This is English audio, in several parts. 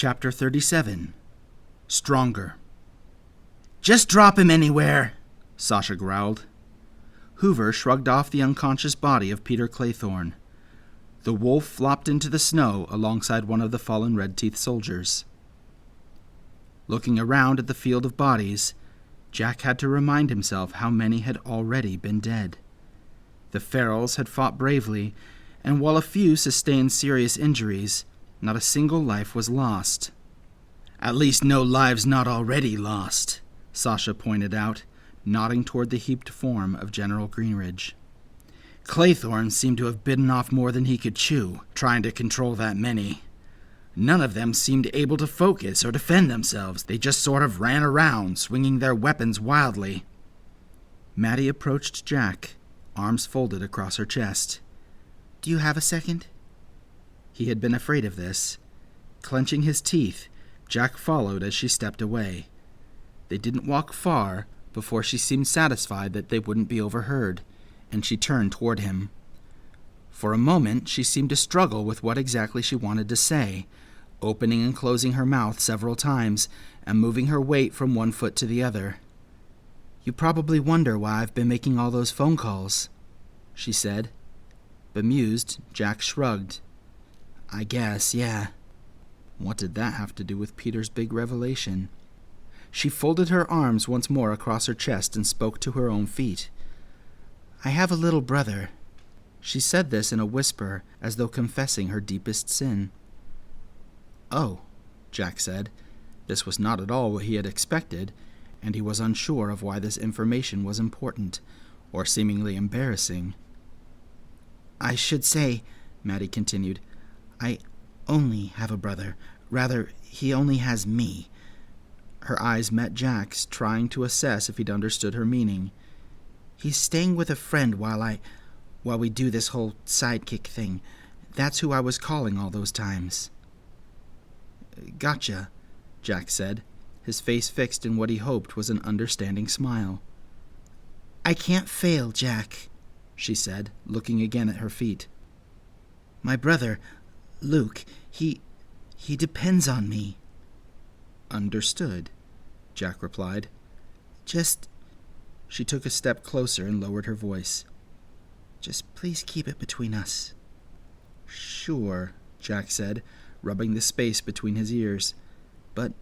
Chapter 37. Stronger. "Just drop him anywhere," Sasha growled. Hoover shrugged off the unconscious body of Peter Claythorne. The wolf flopped into the snow alongside one of the fallen Red Teeth soldiers. Looking around at the field of bodies, Jack had to remind himself how many had already been dead. The ferals had fought bravely, and while a few sustained serious injuries, not a single life was lost. "At least no lives not already lost," Sasha pointed out, nodding toward the heaped form of General Greenridge. "Claythorne seemed to have bitten off more than he could chew, trying to control that many. None of them seemed able to focus or defend themselves. They just sort of ran around, swinging their weapons wildly." Maddie approached Jack, arms folded across her chest. "Do you have a second?" He had been afraid of this. Clenching his teeth, Jack followed as she stepped away. They didn't walk far before she seemed satisfied that they wouldn't be overheard, and she turned toward him. For a moment, she seemed to struggle with what exactly she wanted to say, opening and closing her mouth several times and moving her weight from one foot to the other. "You probably wonder why I've been making all those phone calls," she said. Bemused, Jack shrugged. "I guess, yeah." What did that have to do with Peter's big revelation? She folded her arms once more across her chest and spoke to her own feet. "I have a little brother." She said this in a whisper, as though confessing her deepest sin. "Oh," Jack said. This was not at all what he had expected, and he was unsure of why this information was important, or seemingly embarrassing. "I should say," Maddie continued, "I only have a brother. Rather, he only has me." Her eyes met Jack's, trying to assess if he'd understood her meaning. "He's staying with a friend while we do this whole sidekick thing. That's who I was calling all those times." "Gotcha," Jack said, his face fixed in what he hoped was an understanding smile. "I can't fail, Jack," she said, looking again at her feet. "My brother, Luke, he depends on me." "Understood," Jack replied. "Just..." She took a step closer and lowered her voice. "Just please keep it between us." "Sure," Jack said, rubbing the space between his ears. "But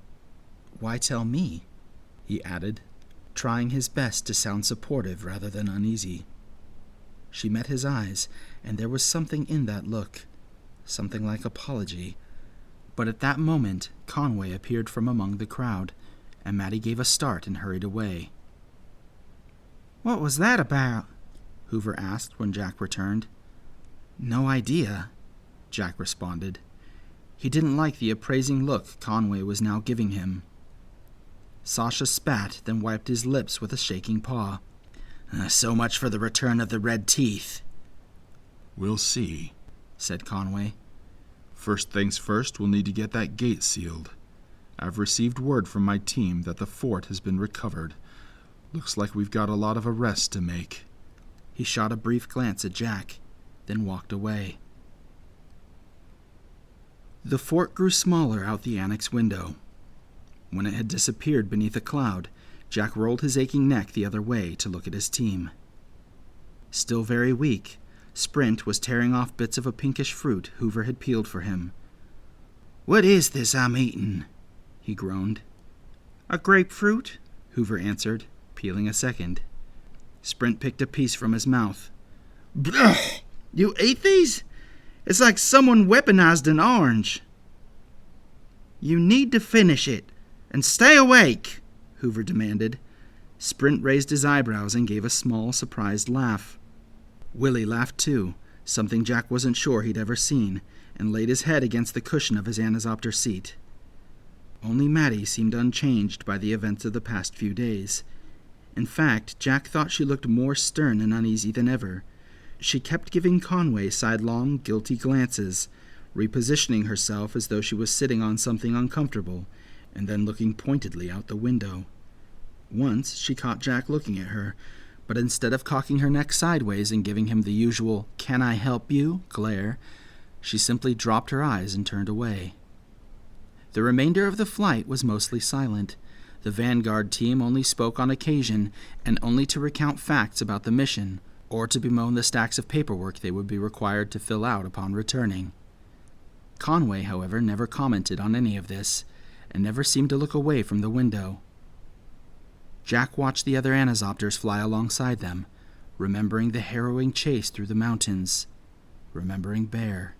why tell me?" he added, trying his best to sound supportive rather than uneasy. She met his eyes, and there was something in that look, something like apology. But at that moment, Conway appeared from among the crowd, and Maddie gave a start and hurried away. "What was that about?" Hoover asked when Jack returned. "No idea," Jack responded. He didn't like the appraising look Conway was now giving him. Sasha spat, then wiped his lips with a shaking paw. "So much for the return of the Red Teeth." "We'll see," said Conway. "First things first, we'll need to get that gate sealed. I've received word from my team that the fort has been recovered. Looks like we've got a lot of arrests to make." He shot a brief glance at Jack, then walked away. The fort grew smaller out the annex window. When it had disappeared beneath a cloud, Jack rolled his aching neck the other way to look at his team. Still very weak, Sprint was tearing off bits of a pinkish fruit Hoover had peeled for him. "What is this I'm eating?" he groaned. "A grapefruit," Hoover answered, peeling a second. Sprint picked a piece from his mouth. "Blech! You ate these? It's like someone weaponized an orange." "You need to finish it, and stay awake," Hoover demanded. Sprint raised his eyebrows and gave a small, surprised laugh. Willie laughed too, something Jack wasn't sure he'd ever seen, and laid his head against the cushion of his anisopter seat. Only Maddie seemed unchanged by the events of the past few days. In fact, Jack thought she looked more stern and uneasy than ever. She kept giving Conway sidelong, guilty glances, repositioning herself as though she was sitting on something uncomfortable, and then looking pointedly out the window. Once she caught Jack looking at her, but instead of cocking her neck sideways and giving him the usual "can I help you" glare, she simply dropped her eyes and turned away. The remainder of the flight was mostly silent. The vanguard team only spoke on occasion, and only to recount facts about the mission, or to bemoan the stacks of paperwork they would be required to fill out upon returning. Conway, however, never commented on any of this, and never seemed to look away from the window. Jack watched the other Anazopters fly alongside them, remembering the harrowing chase through the mountains, remembering Bear,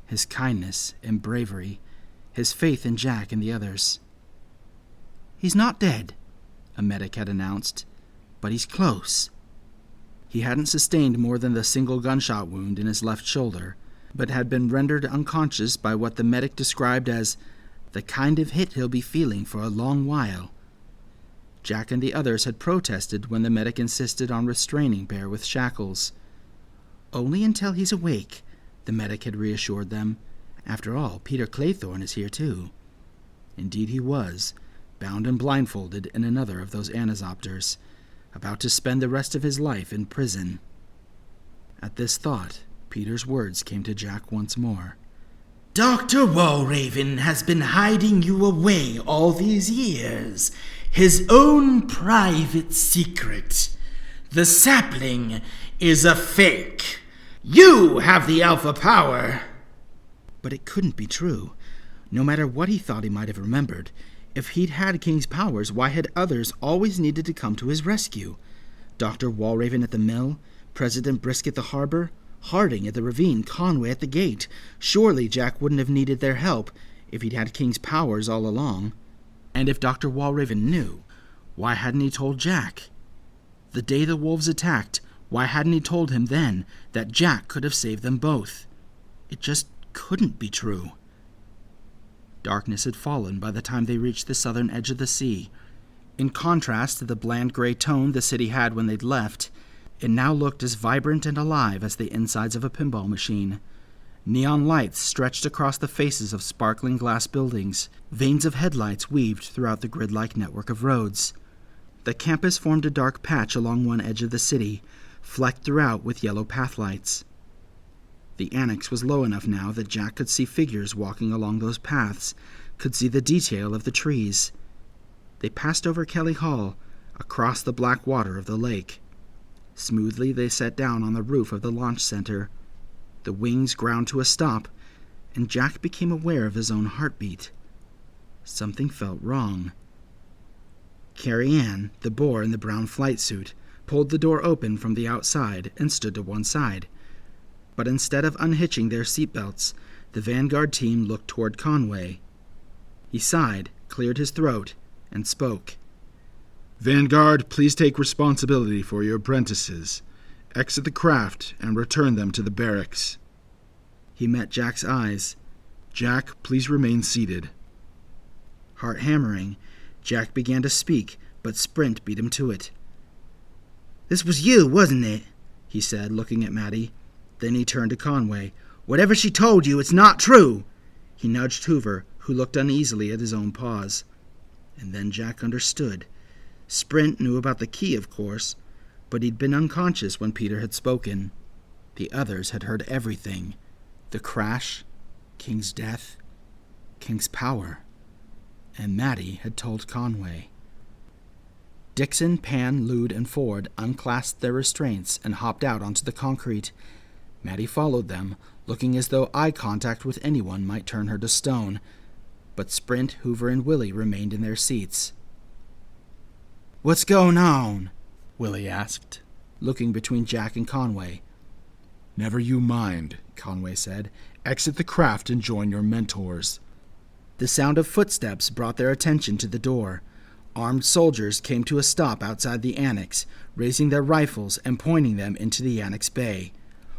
his kindness and bravery, his faith in Jack and the others. "He's not dead," a medic had announced, "but he's close." He hadn't sustained more than the single gunshot wound in his left shoulder, but had been rendered unconscious by what the medic described as the kind of hit he'll be feeling for a long while. Jack and the others had protested when the medic insisted on restraining Bear with shackles. "Only until he's awake," the medic had reassured them. "After all, Peter Claythorne is here too." Indeed he was, bound and blindfolded in another of those Anazopters, about to spend the rest of his life in prison. At this thought, Peter's words came to Jack once more. "Dr. Walraven has been hiding you away all these years. His own private secret. The sapling is a fake. You have the alpha power." But it couldn't be true. No matter what he thought he might have remembered, if he'd had King's powers, why had others always needed to come to his rescue? Dr. Walraven at the mill, President Brisk at the harbor, Harding at the ravine, Conway at the gate. Surely Jack wouldn't have needed their help if he'd had King's powers all along. And if Dr. Walraven knew, why hadn't he told Jack? The day the wolves attacked, why hadn't he told him then that Jack could have saved them both? It just couldn't be true. Darkness had fallen by the time they reached the southern edge of the sea. In contrast to the bland gray tone the city had when they'd left, it now looked as vibrant and alive as the insides of a pinball machine. Neon lights stretched across the faces of sparkling glass buildings. Veins of headlights weaved throughout the grid-like network of roads. The campus formed a dark patch along one edge of the city, flecked throughout with yellow pathlights. The annex was low enough now that Jack could see figures walking along those paths, could see the detail of the trees. They passed over Kelly Hall, across the black water of the lake. Smoothly they sat down on the roof of the launch center. The wings ground to a stop, and Jack became aware of his own heartbeat. Something felt wrong. Carrie Ann, the boar in the brown flight suit, pulled the door open from the outside and stood to one side. But instead of unhitching their seatbelts, the vanguard team looked toward Conway. He sighed, cleared his throat, and spoke. "Vanguard, please take responsibility for your apprentices. Exit the craft and return them to the barracks." He met Jack's eyes. "Jack, please remain seated." Heart hammering, Jack began to speak, but Sprint beat him to it. "This was you, wasn't it?" he said, looking at Maddie. Then he turned to Conway. "Whatever she told you, it's not true." He nudged Hoover, who looked uneasily at his own paws. And then Jack understood. Sprint knew about the key, of course, but he'd been unconscious when Peter had spoken. The others had heard everything. The crash, King's death, King's power. And Maddie had told Conway. Dixon, Pan, Lude, and Ford unclasped their restraints and hopped out onto the concrete. Maddie followed them, looking as though eye contact with anyone might turn her to stone. But Sprint, Hoover, and Willie remained in their seats. "What's going on?" Willie asked, looking between Jack and Conway. "Never you mind," Conway said. "Exit the craft and join your mentors." The sound of footsteps brought their attention to the door. Armed soldiers came to a stop outside the annex, raising their rifles and pointing them into the annex bay.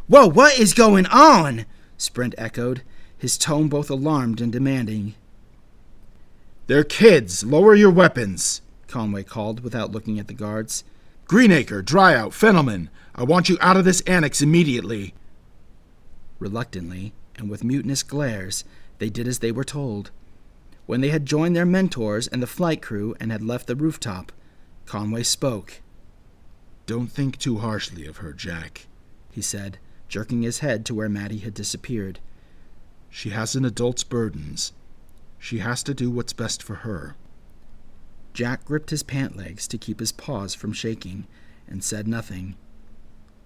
"Whoa, what is going on?" Sprint echoed, his tone both alarmed and demanding. "They're kids! Lower your weapons!" Conway called without looking at the guards. "Greenacre, Dryout, Fenelman, I want you out of this annex immediately." Reluctantly, and with mutinous glares, they did as they were told. When they had joined their mentors and the flight crew and had left the rooftop, Conway spoke. "Don't think too harshly of her, Jack," he said, jerking his head to where Maddie had disappeared. "She has an adult's burdens. She has to do what's best for her. Jack gripped his pant legs to keep his paws from shaking and said nothing.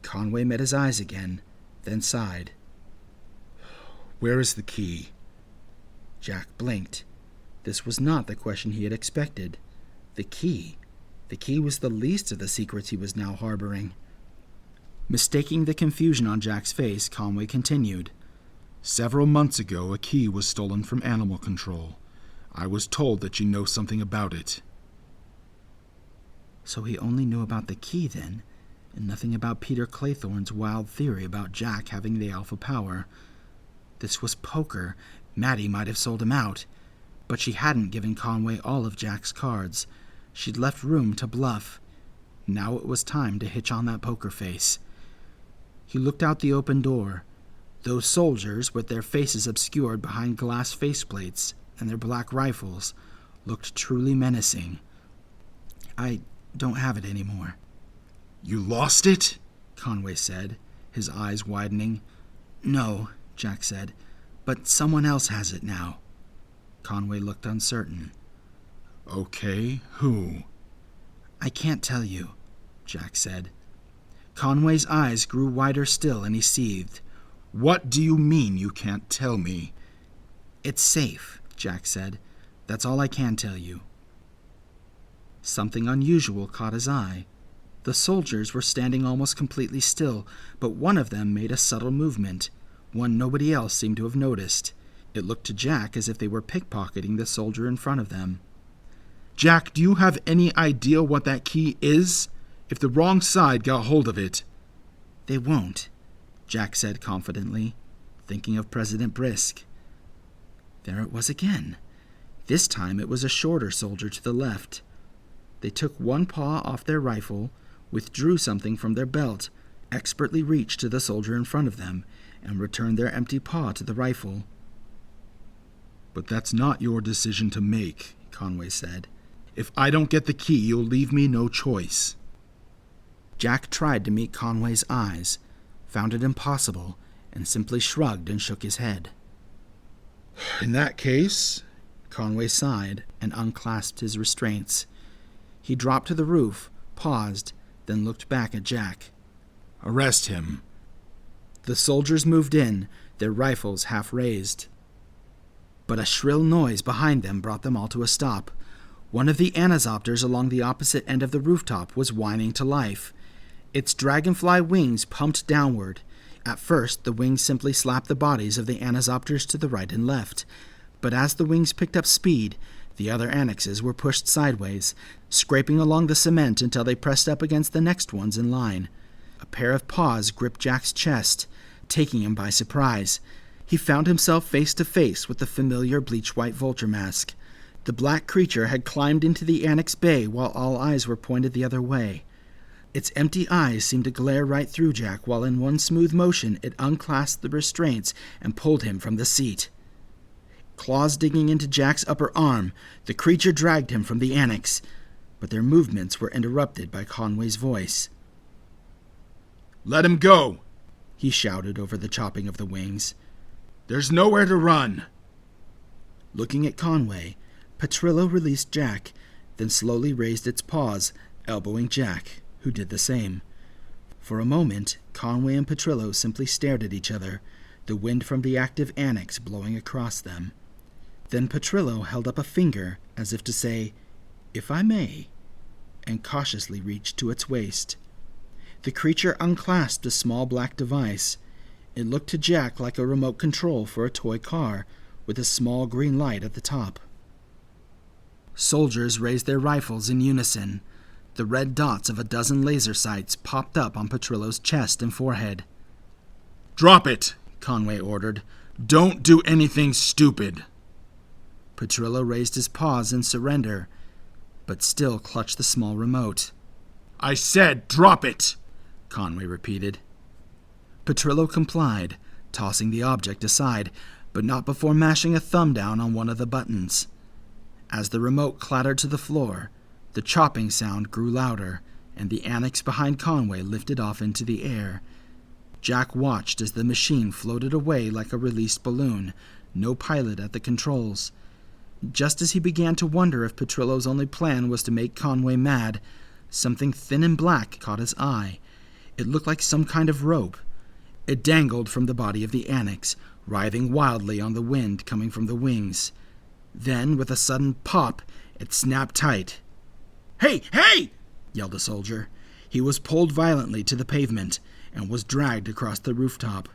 Conway met his eyes again, then sighed. Where is the key? Jack blinked. This was not the question he had expected. The key. The key was the least of the secrets he was now harboring. Mistaking the confusion on Jack's face, Conway continued. Several months ago, a key was stolen from animal control. I was told that you know something about it. So he only knew about the key, then, and nothing about Peter Claythorne's wild theory about Jack having the alpha power. This was poker. Maddie might have sold him out, but she hadn't given Conway all of Jack's cards. She'd left room to bluff. Now it was time to hitch on that poker face. He looked out the open door. Those soldiers, with their faces obscured behind glass faceplates and their black rifles, looked truly menacing. I don't have it anymore. You lost it? Conway said, his eyes widening. No, Jack said, but someone else has it now. Conway looked uncertain. Okay, who? I can't tell you, Jack said. Conway's eyes grew wider still, and he seethed. What do you mean you can't tell me? It's safe, Jack said. That's all I can tell you. Something unusual caught his eye. The soldiers were standing almost completely still, but one of them made a subtle movement, one nobody else seemed to have noticed. It looked to Jack as if they were pickpocketing the soldier in front of them. Jack, do you have any idea what that key is? If the wrong side got hold of it. They won't, Jack said confidently, thinking of President Brisk. There it was again. This time it was a shorter soldier to the left. They took one paw off their rifle, withdrew something from their belt, expertly reached to the soldier in front of them, and returned their empty paw to the rifle. But that's not your decision to make, Conway said. If I don't get the key, you'll leave me no choice. Jack tried to meet Conway's eyes, found it impossible, and simply shrugged and shook his head. In that case, Conway sighed and unclasped his restraints. He dropped to the roof, paused, then looked back at Jack. Arrest him. The soldiers moved in, their rifles half raised. But a shrill noise behind them brought them all to a stop. One of the anazopters along the opposite end of the rooftop was whining to life. Its dragonfly wings pumped downward. At first, the wings simply slapped the bodies of the anazopters to the right and left. But as the wings picked up speed, the other annexes were pushed sideways, scraping along the cement until they pressed up against the next ones in line. A pair of paws gripped Jack's chest, taking him by surprise. He found himself face to face with the familiar bleach-white vulture mask. The black creature had climbed into the annex bay while all eyes were pointed the other way. Its empty eyes seemed to glare right through Jack while in one smooth motion it unclasped the restraints and pulled him from the seat. Claws digging into Jack's upper arm, the creature dragged him from the annex, but their movements were interrupted by Conway's voice. Let him go, he shouted over the chopping of the wings. There's nowhere to run. Looking at Conway, Petrillo released Jack, then slowly raised its paws, elbowing Jack, who did the same. For a moment, Conway and Petrillo simply stared at each other, the wind from the active annex blowing across them. Then Petrillo held up a finger, as if to say, "If I may," and cautiously reached to its waist. The creature unclasped a small black device. It looked to Jack like a remote control for a toy car, with a small green light at the top. Soldiers raised their rifles in unison. The red dots of a dozen laser sights popped up on Petrillo's chest and forehead. Drop it, Conway ordered. Don't do anything stupid. Petrillo raised his paws in surrender, but still clutched the small remote. I said drop it, Conway repeated. Petrillo complied, tossing the object aside, but not before mashing a thumb down on one of the buttons. As the remote clattered to the floor, the chopping sound grew louder, and the annex behind Conway lifted off into the air. Jack watched as the machine floated away like a released balloon, no pilot at the controls. Just as he began to wonder if Petrillo's only plan was to make Conway mad, something thin and black caught his eye. It looked like some kind of rope. It dangled from the body of the annex, writhing wildly on the wind coming from the wings. Then, with a sudden pop, it snapped tight. "Hey! Hey!" yelled a soldier. He was pulled violently to the pavement and was dragged across the rooftop.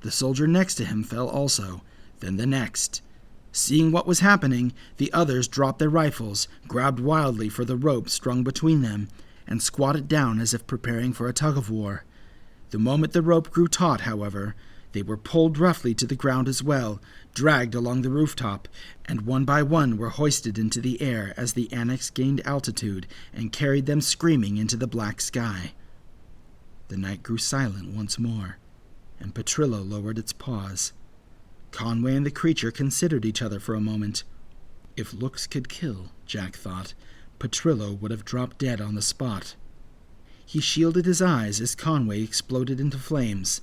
The soldier next to him fell also, then the next. Seeing what was happening, the others dropped their rifles, grabbed wildly for the rope strung between them, and squatted down as if preparing for a tug-of-war. The moment the rope grew taut, however, they were pulled roughly to the ground as well, dragged along the rooftop, and one by one were hoisted into the air as the annex gained altitude and carried them screaming into the black sky. The night grew silent once more, and Petrillo lowered its paws. Conway and the creature considered each other for a moment. If looks could kill, Jack thought, Petrillo would have dropped dead on the spot. He shielded his eyes as Conway exploded into flames.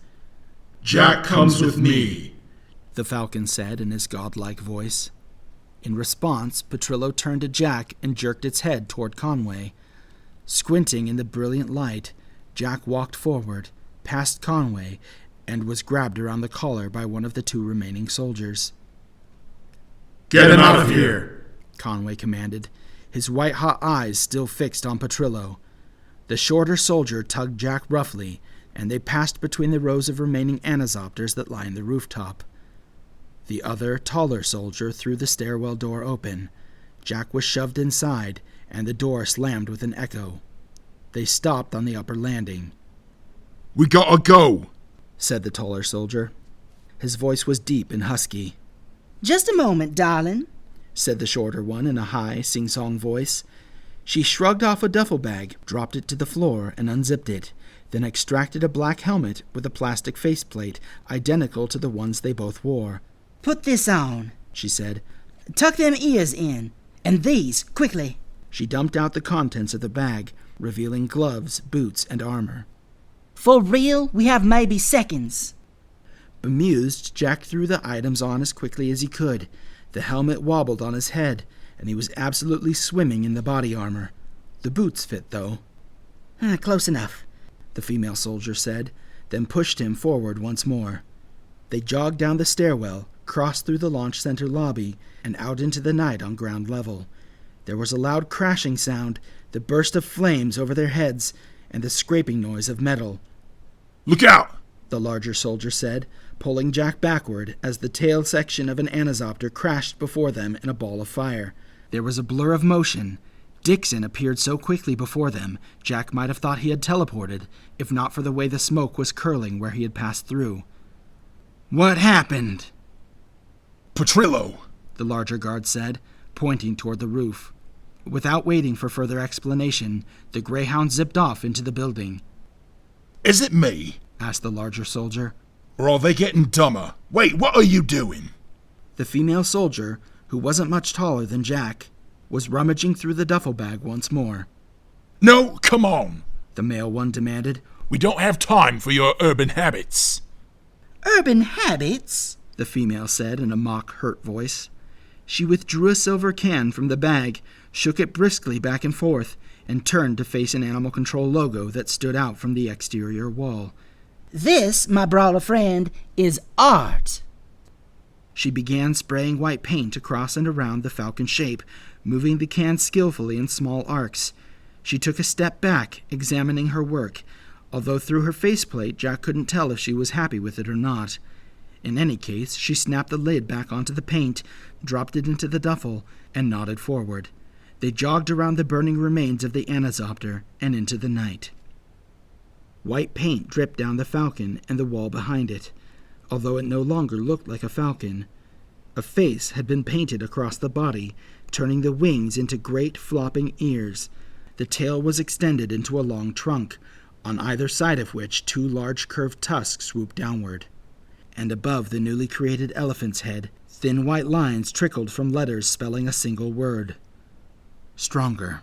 "Jack comes with me," the falcon said in his godlike voice. In response, Petrillo turned to Jack and jerked its head toward Conway. Squinting in the brilliant light, Jack walked forward, past Conway, and was grabbed around the collar by one of the two remaining soldiers. "Get him out of here," Conway commanded, his white-hot eyes still fixed on Petrillo. The shorter soldier tugged Jack roughly, and they passed between the rows of remaining anisopters that lined the rooftop. The other, taller soldier threw the stairwell door open. Jack was shoved inside, and the door slammed with an echo. They stopped on the upper landing. "We gotta go," said the taller soldier. His voice was deep and husky. "Just a moment, darling," said the shorter one in a high, sing-song voice. She shrugged off a duffel bag, dropped it to the floor, and unzipped it, then extracted a black helmet with a plastic faceplate identical to the ones they both wore. "Put this on," she said. "Tuck them ears in, and these, quickly." She dumped out the contents of the bag, revealing gloves, boots, and armor. "For real, we have maybe seconds." Bemused, Jack threw the items on as quickly as he could. The helmet wobbled on his head, and he was absolutely swimming in the body armor. The boots fit, though. Close enough," the female soldier said, then pushed him forward once more. They jogged down the stairwell, crossed through the launch center lobby, and out into the night on ground level. There was a loud crashing sound, the burst of flames over their heads, and the scraping noise of metal. "Look out!" the larger soldier said, pulling Jack backward as the tail section of an anisopter crashed before them in a ball of fire. There was a blur of motion. Dixon appeared so quickly before them, Jack might have thought he had teleported, if not for the way the smoke was curling where he had passed through. "What happened?" "Petrillo," the larger guard said, pointing toward the roof. Without waiting for further explanation, the Greyhound zipped off into the building. "Is it me?" asked the larger soldier. "Or are they getting dumber? Wait, what are you doing?" The female soldier, who wasn't much taller than Jack, was rummaging through the duffel bag once more. "No, come on," the male one demanded. "We don't have time for your urban habits." "Urban habits?" the female said in a mock hurt voice. She withdrew a silver can from the bag, shook it briskly back and forth, and turned to face an animal control logo that stood out from the exterior wall. "This, my brawler friend, is art." She began spraying white paint across and around the falcon shape, moving the can skillfully in small arcs. She took a step back, examining her work, although through her faceplate Jack couldn't tell if she was happy with it or not. In any case, she snapped the lid back onto the paint, dropped it into the duffel, and nodded forward. They jogged around the burning remains of the anisopter and into the night. White paint dripped down the falcon and the wall behind it, although it no longer looked like a falcon. A face had been painted across the body, turning the wings into great flopping ears. The tail was extended into a long trunk, on either side of which two large curved tusks swooped downward. And above the newly created elephant's head, thin white lines trickled from letters spelling a single word. Stronger.